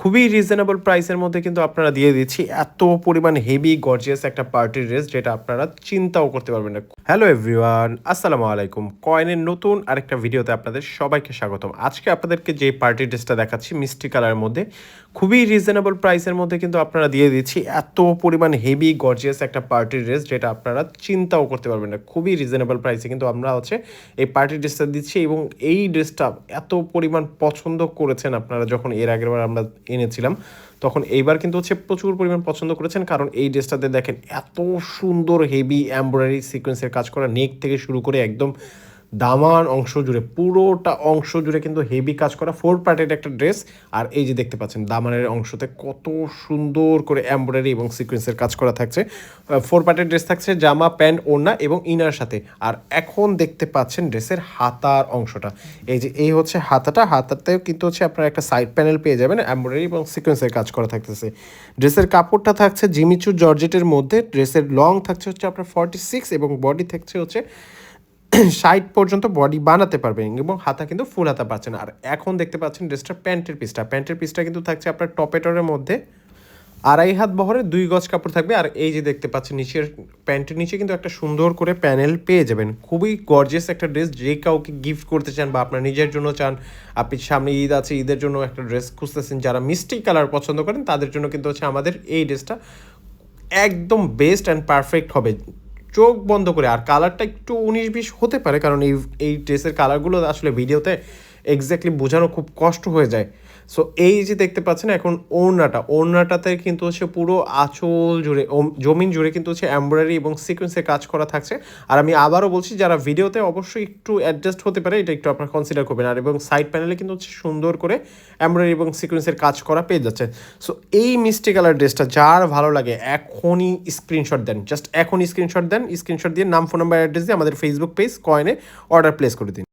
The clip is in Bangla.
খুবই রিজনেবল প্রাইসের মধ্যে কিন্তু আপনারা দিয়ে দিচ্ছি এত পরিমাণ হেভি গর্জিয়াস একটা পার্টির ড্রেস যেটা আপনারা চিন্তাও করতে পারবেন না। হ্যালো এভরিওয়ান, আসসালামু আলাইকুম। কয়েনের নতুন আরেকটা ভিডিওতে আপনাদের সবাইকে স্বাগতম। আজকে আপনাদেরকে যে পার্টি ড্রেসটা দেখাচ্ছি মিষ্টি কালারের মধ্যে খুবই রিজনেবল প্রাইসের মধ্যে কিন্তু আপনারা দিয়ে দিচ্ছি এত পরিমাণ হেভি গর্জিয়াস একটা পার্টির ড্রেস যেটা আপনারা চিন্তাও করতে পারবেন না। খুবই রিজনেবল প্রাইসে কিন্তু আমরা এই পার্টি ড্রেসটা দিচ্ছি এবং এই ড্রেসটা এত পরিমাণ পছন্দ করেছেন আপনারা যখন এর আগের বার আমরা এনেছিলাম তখন এইবার কিন্তু প্রচুর পরিমাণ পছন্দ করেছেন, কারণ এই ড্রেসটাতে দেখেন এত সুন্দর হেভি এমব্রয়ডারি সিকোয়েন্সের কাজ করা, নেক থেকে শুরু করে একদম দামান অংশ জুড়ে পুরোটা অংশ জুড়ে কিন্তু হেভি কাজ করা ফোর পার্টের একটা ড্রেস। আর এই যে দেখতে পাচ্ছেন দামানের অংশতে কত সুন্দর করে এমব্রয়ডারি এবং সিকোয়েন্সের কাজ করা থাকছে। ফোর পার্টের ড্রেস থাকছে, জামা প্যান্ট ওড়না এবং ইনার সাথে। আর এখন দেখতে পাচ্ছেন ড্রেসের হাতার অংশটা, এই হচ্ছে হাতাতেও কিন্তু আপনারা একটা সাইড প্যানেল পেয়ে যাবেন, এমব্রয়ডারি এবং সিকোয়েন্সের কাজ করা থাকতেছে। ড্রেসের কাপড়টা থাকছে জিমিচু জর্জেটের মধ্যে। ড্রেসের লং থাকছে আপনার 46 এবং বডি থাকছে 60 পর্যন্ত বডি বানাতে পারবেন এবং হাতা কিন্তু ফুল হাতা পাচ্ছেন। আর এখন দেখতে পাচ্ছেন ড্রেসটা প্যান্টের পিসটা কিন্তু থাকছে আপনার টপেটরের মধ্যে, 2.5 হাত বহরের 2 গজ কাপড় থাকবে। আর এই যে দেখতে পাচ্ছেন নিচের প্যান্টের নিচে কিন্তু একটা সুন্দর করে প্যানেল পেয়ে যাবেন। খুবই গর্জিয়াস একটা ড্রেস, যে কাউকে গিফট করতে চান বা আপনার নিজের জন্য চান, আপনি সামনে ঈদ আছে, ঈদের জন্য একটা ড্রেস খুঁজতেছেন, যারা মিষ্টি কালার পছন্দ করেন তাদের জন্য কিন্তু আমাদের এই ড্রেসটা একদম বেস্ট অ্যান্ড পারফেক্ট হবে চোখ বন্ধ করে। আর কালারটা একটু 19-20 হতে পারে, কারণ এই ড্রেসের কালারগুলো আসলে ভিডিওতে এক্স্যাক্টলি বোঝানো খুব কষ্ট হয়ে যায়। সো এই যে দেখতে পাচ্ছেন এখন ওড়নাটাতে কিন্তু পুরো আঁচল জুড়ে জমিন জুড়ে কিন্তু এমব্রয়ডারি এবং সিকোয়েন্সের কাজ করা থাকছে। আর আমি আবারও বলছি, যারা ভিডিওতে অবশ্যই একটু অ্যাডজাস্ট হতে পারে, এটা একটু আপনারা কনসিডার করবেন। আর এবং সাইড প্যানেলে কিন্তু সুন্দর করে এমব্রয়ডারি এবং সিকোয়েন্সের কাজ করা পেয়ে যাচ্ছে। সো এই মিষ্টি কালার ড্রেসটা যার ভালো লাগে এখনই স্ক্রিনশট দেন, জাস্ট এখনই স্ক্রিনশট দেন। স্ক্রিনশট দিয়ে নাম, ফোন নাম্বার, অ্যাড্রেস দিয়ে আমাদের ফেসবুক পেজ কয়েনে অর্ডার প্লেস করে দিন।